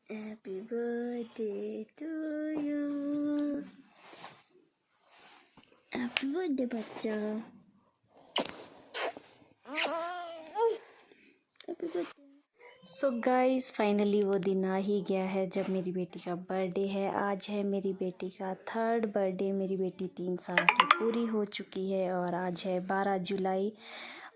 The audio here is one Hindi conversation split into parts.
Happy birthday to you. Happy birthday बच्चा. Happy birthday. So guys finally वो दिन आ ही गया है जब मेरी बेटी का बर्थडे है. आज है मेरी बेटी का 3rd बर्थडे. मेरी बेटी 3 साल की पूरी हो चुकी है और आज है 12 जुलाई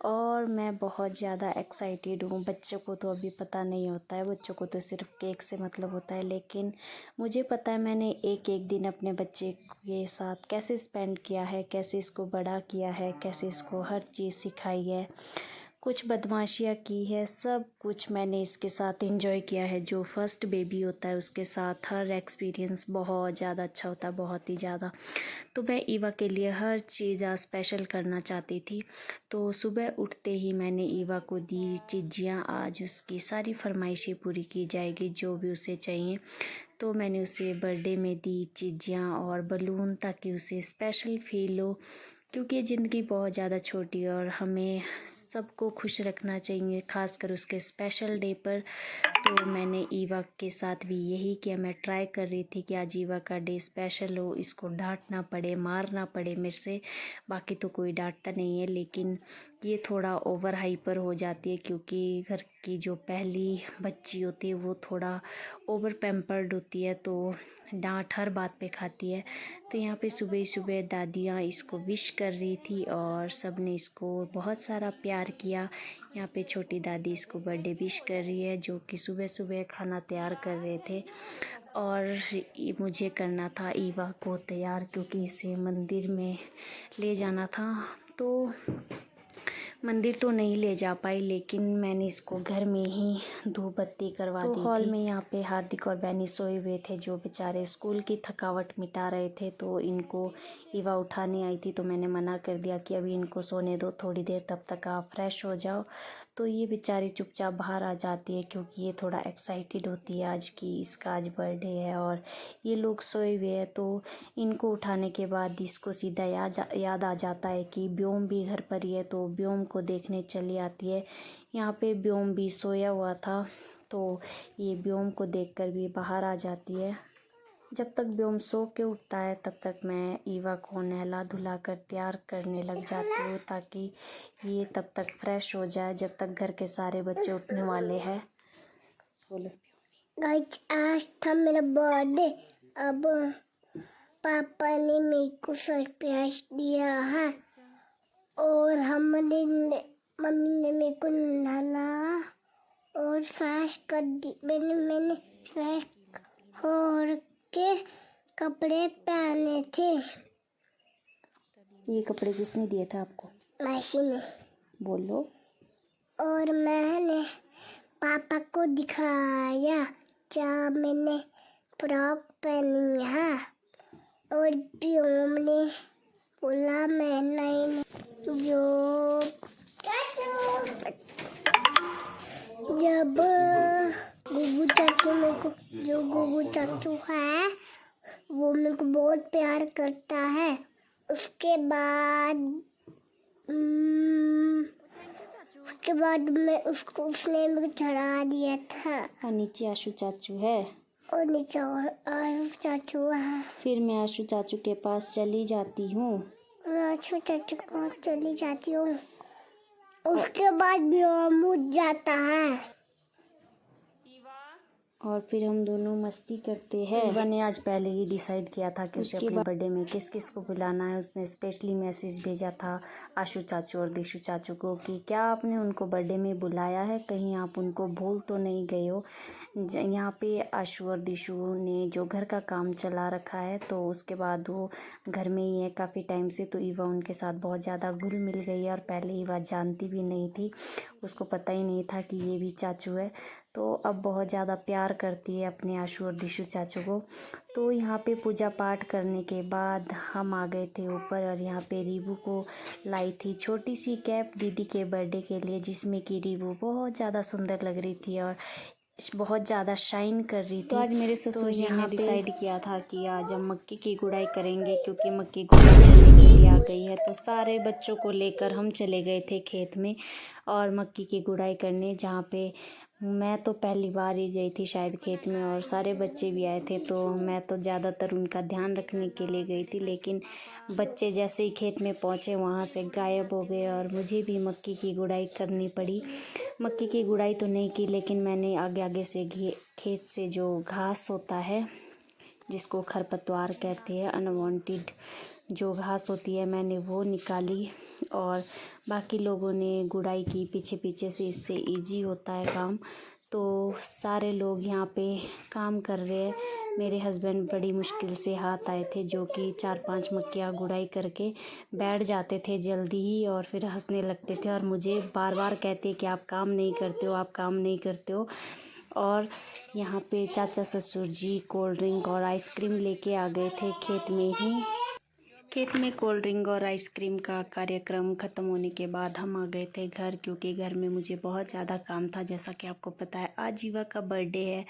और मैं बहुत ज़्यादा एक्साइटेड हूँ. बच्चों को तो अभी पता नहीं होता है, बच्चों को तो सिर्फ केक से मतलब होता है, लेकिन मुझे पता है मैंने एक एक दिन अपने बच्चे के साथ कैसे स्पेंड किया है, कैसे इसको बड़ा किया है, कैसे इसको हर चीज़ सिखाई है, कुछ बदमाशियाँ की है, सब कुछ मैंने इसके साथ एंजॉय किया है. जो फर्स्ट बेबी होता है उसके साथ हर एक्सपीरियंस बहुत ज़्यादा अच्छा होता है, बहुत ही ज़्यादा. तो मैं ईवा के लिए हर चीज़ आज स्पेशल करना चाहती थी. तो सुबह उठते ही मैंने ईवा को दी चीज़ियाँ. आज उसकी सारी फरमाइशें पूरी की जाएगी जो भी उसे चाहिए. तो मैंने उसे बर्थडे में दी चीज़ियाँ और बलून ताकि उसे स्पेशल फील हो, क्योंकि ज़िंदगी बहुत ज़्यादा छोटी है और हमें सबको खुश रखना चाहिए, खासकर उसके स्पेशल डे पर. तो मैंने ईवा के साथ भी यही किया. मैं ट्राई कर रही थी कि आज ईवा का डे स्पेशल हो, इसको डांटना पड़े, मारना पड़े मेरे से. बाकी तो कोई डांटता नहीं है, लेकिन ये थोड़ा ओवर हाइपर हो जाती है क्योंकि घर की जो पहली बच्ची होती है वो थोड़ा ओवर पैम्पर्ड होती है, तो डांट हर बात पे खाती है. तो यहाँ पे सुबह सुबह दादियाँ इसको विश कर रही थी और सब ने इसको बहुत सारा प्यार किया. यहाँ पे छोटी दादी इसको बर्थडे विश कर रही है, जो कि सुबह सुबह खाना तैयार कर रहे थे. और मुझे करना था ईवा को तैयार, क्योंकि इसे मंदिर में ले जाना था. तो मंदिर तो नहीं ले जा पाई, लेकिन मैंने इसको घर में ही धूप बत्ती करवा दी थी. हॉल में यहाँ पे हार्दिक और बैनी सोए हुए थे, जो बेचारे स्कूल की थकावट मिटा रहे थे. तो इनको ईवा उठाने आई थी, तो मैंने मना कर दिया कि अभी इनको सोने दो थोड़ी देर, तब तक आप फ्रेश हो जाओ. तो ये बेचारी चुपचाप बाहर आ जाती है क्योंकि ये थोड़ा एक्साइटेड होती है आज की इसका आज बर्थडे है और ये लोग सोए हुए हैं. तो इनको उठाने के बाद इसको सीधा याद आ जाता है कि ब्योम भी घर पर ही है, तो ब्योम को देखने चली आती है. यहाँ पे ब्योम भी सोया हुआ था, तो ये ब्योम को देखकर भी बाहर आ जाती है. जब तक ब्योम सो के उठता है तब तक मैं ईवा को नहला धुला कर तैयार करने लग जाती हूँ, ताकि ये तब तक फ्रेश हो जाए जब तक घर के सारे बच्चे उठने वाले हैं. बोलो गाइस, आज था मेरा बर्थडे. अब पापा ने मेरे को सरप्राइज दिया है और मम्मी ने मेरे को नहला और फ्रेश कर दी. मैंने फ्रेश हो के कपड़े पहने थे. ये कपड़े किसने दिए थे आपको? मासी ने. बोलो. और मैंने पापा को दिखाया क्या मैंने फ्रॉक पहनी है, और ब्योम ने बोला मैं नहीं. जब गुगू चाचू है वो मेरे को बहुत प्यार करता है. उसके बाद उसने मेरे को चढ़ा दिया था. हाँ, नीचे आशु चाचू है और नीचे आशु चाचू है. फिर मैं आशु चाचू के पास चली जाती हूँ. आशु चाचू के पास चली जाती हूँ. उसके बाद ब्योम उठ जाता है और फिर हम दोनों मस्ती करते हैं. ईवा ने आज पहले ही डिसाइड किया था कि उसे अपने बर्थडे में किस किस को बुलाना है. उसने स्पेशली मैसेज भेजा था आशु चाचू और देशु चाचू को कि क्या आपने उनको बर्थडे में बुलाया है, कहीं आप उनको भूल तो नहीं गए हो. यहाँ पे आशु और देशु ने जो घर का काम चला रखा है, तो उसके बाद वो घर में ही है काफ़ी टाइम से. तो ईवा उनके साथ बहुत ज़्यादा घुल मिल गई है और पहले ईवा जानती भी नहीं थी, उसको पता ही नहीं था कि ये भी चाचू है. तो अब बहुत ज़्यादा प्यार करती है अपने आशु और दिशु चाचू को. तो यहाँ पे पूजा पाठ करने के बाद हम आ गए थे ऊपर और यहाँ पे रीबू को लाई थी छोटी सी कैप दीदी के बर्थडे के लिए, जिसमें कि रीबू बहुत ज़्यादा सुंदर लग रही थी और बहुत ज़्यादा शाइन कर रही थी. तो आज मेरे ससुर जी ने डिसाइड किया था कि आज हम मक्की की गुड़ाई करेंगे, क्योंकि मक्की गुड़ाई करने के लिए आ गई है. तो सारे बच्चों को लेकर हम चले गए थे खेत में और मक्की की गुड़ाई करने, जहाँ पे मैं तो पहली बार ही गई थी शायद खेत में, और सारे बच्चे भी आए थे, तो मैं तो ज़्यादातर उनका ध्यान रखने के लिए गई थी। लेकिन बच्चे जैसे ही खेत में पहुँचे वहाँ से गायब हो गए और मुझे भी मक्की की गुड़ाई करनी पड़ी। मक्की की गुड़ाई तो नहीं की, लेकिन मैंने आगे आगे से खेत से जो घास होता है, जिसको खरपतवार कहते हैं, अनवांटेड जो घास होती है, मैंने वो निकाली। और बाकी लोगों ने गुड़ाई की पीछे पीछे से, इससे इजी होता है काम। तो सारे लोग यहाँ पे काम कर रहे हैं। मेरे हस्बैंड बड़ी मुश्किल से हाथ आए थे, जो कि 4-5 मक्कियाँ गुड़ाई करके बैठ जाते थे जल्दी ही, और फिर हंसने लगते थे और मुझे बार बार कहते कि आप काम नहीं करते हो, आप काम नहीं करते हो। और यहाँ पे चाचा ससुर जी कोल्ड ड्रिंक और आइसक्रीम लेके आ गए थे खेत में ही। खेत में कोल्ड ड्रिंक और आइसक्रीम का कार्यक्रम ख़त्म होने के बाद हम आ गए थे घर, क्योंकि घर में मुझे बहुत ज़्यादा काम था। जैसा कि आपको पता है आज जीवा का बर्थडे है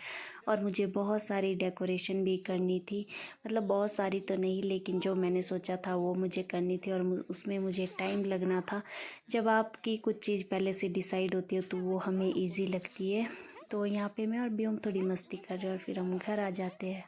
और मुझे बहुत सारी डेकोरेशन भी करनी थी। मतलब बहुत सारी तो नहीं, लेकिन जो मैंने सोचा था वो मुझे करनी थी और उसमें मुझे टाइम लगना था। जब आपकी कुछ चीज़ पहले से डिसाइड होती है तो वो हमें ईजी लगती है। तो यहाँ पे मैं और ब्योम थोड़ी मस्ती कर रहे हैं और फिर हम घर आ जाते हैं।